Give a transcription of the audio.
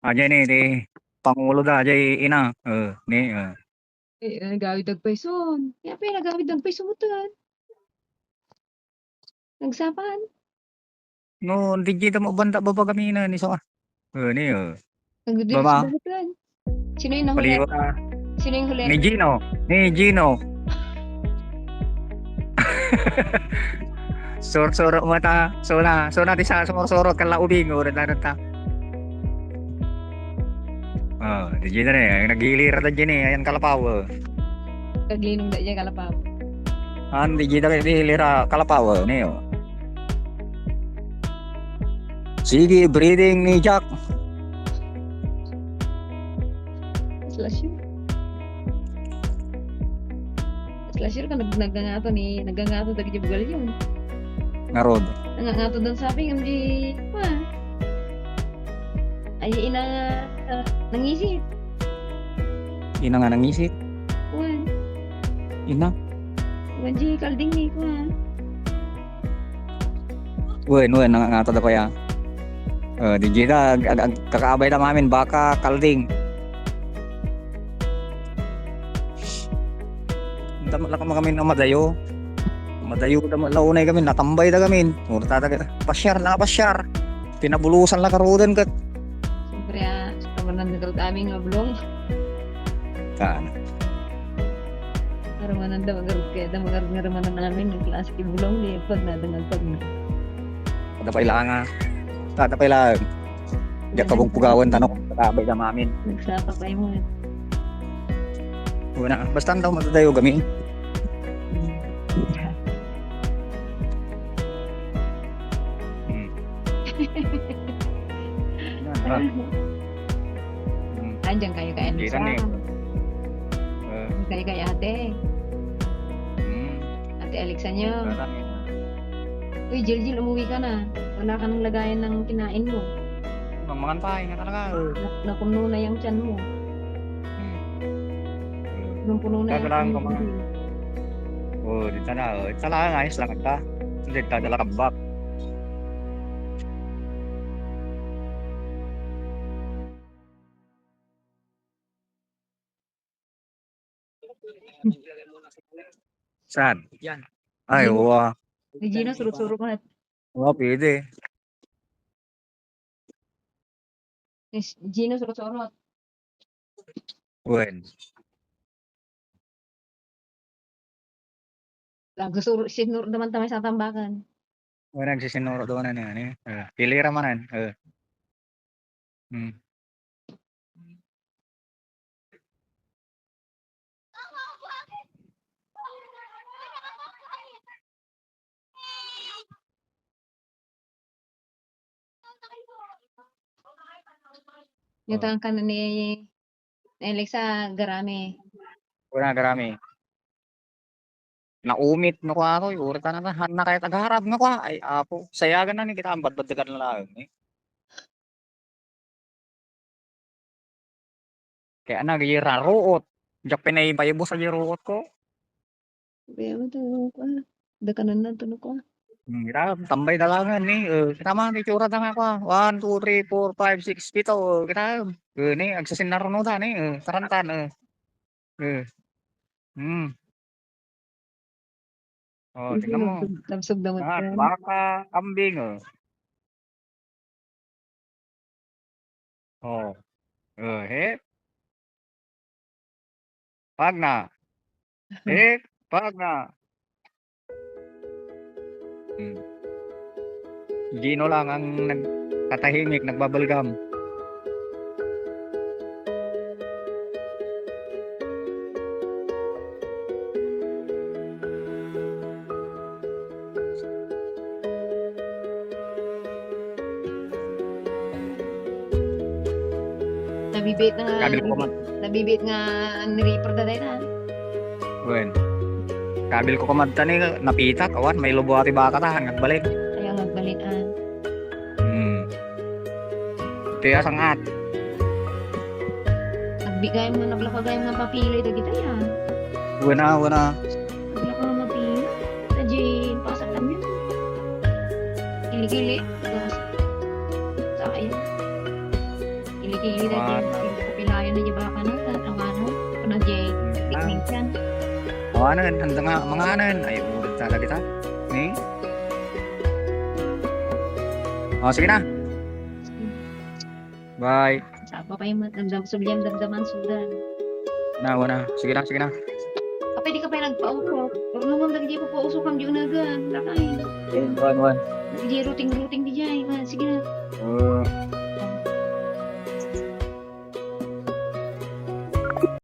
Aja ni di Pangulo da aja ina. Ni Nagawid ang peson. Kaya pa nagawid ang peso mo tan. Nagsapan. no digita mo banda baba kami na ni so. Ni Nagdidilis baba buhutan. Sino yung nahuli? paliwa ka Sino yung huli? ni Gino. Ni Gino. Sor-soro mata. So na di sa soro kala ubing ora ta. Di Gino ni nagilir ta Gino ayan kalapaw. Kaglinong da dyan kalapaw. Di Gino kay hilira kalapaw ni. Sige, breathing ni Jack. Slasher. Slasher ka nagangato dagi bugal yun. Narod. Nangangato doon sabi ng di pa. Ay ina nangisip. Ina nga nangisip. Kuan. Ina. Wanji kalding ni kuan. Wen nangangato da ko ya. Di kita kakaabay na mamin baka kalding. Dama lang kami na madayo. Madayo da launay kami natambay da kami. Murta ta pasyar. Pinabulusan la karudan kat. Siyempre kamanan na karot aming nga bulong. Kan. Karamanan daw agarot kaya da magaramanan namin ng klase ki bulong di pag nadangal pag. Kada pailanga. Kada pailang. Diyak kabong pugawan tanong kakaabay da mamin. Nagsapa pa mo. Una, basta daw matadayo kami. Andiyan kayo kaya Kita sa. ni. Kayo kaya ate. Ate Alexa nyo. Uy, Jill, umuwi ka na. Wala ka nang lagayan ng kinain mo. Mangan pa nga talaga. Napuno na yung tiyan mo. Puno na Kagalaan yung ko mga. Di sana. Sala nga ayos lang ka. Hindi ka dala kabak. Saan? Yan. Ay, oo. Ni Gino, surut-surut ko na. Oo, pwede. Gino, surut-surut. Wen. Gusto sinur naman tamay sa tambakan. Wala nagsisinuro doon na yan. Pilira manan. Yung tangka na ni Alexa Garame. Wala karami. Naumit no ko ako. Urta na na kahit agharap no ko. Ay, apo. Sayagan na ni kita. Ambad-bad na lang. Kaya nag-ira ruot. Diyak pinayibay-bo sa ruot ko. Kaya mo to ko. Dakanan na to ko. Kita, tambay dalangan ni. Kita mah ni curhat na ako. 1, 2, 3, 4, 5, 6, 7. Kita, ni, agsasinaro no ta ni. Tarantan. Tingnan mo. Tabsog damot ka. Baka, kambing. He. Pag na. Pag na. Gino lang ang nagkatahimik, nagbabalgam. Nabibit nga ni-reaper da day na. Wen. Kabil ko kamad tani napita kawan may lobo ati baka ta nagbalik. Kaya magbalik Kaya sangat. Nagbigay mo naglakagay mo ng papili da kita yan. Wala. Naglaka ng mapili. Najin pasak kami. Kili-kili. Sa akin. Kili-kili Wala. dati. Kapilayan na dyan baka na. Ang ano. Kanang jay. Picnic yan. Awanan, handa nga, mga anan. Ay, ulit talaga kita. Ni? Oh, sige na. Bye. Sapa pa yung sulyam damdaman sudan. Nawa na. Sige na, sige na. Kapag di ka pa nagpa-usok. Pero naman lagi po pa-usok ang diyo na gan. Lakay. One. Di routing di dyan. Sige na. Uh,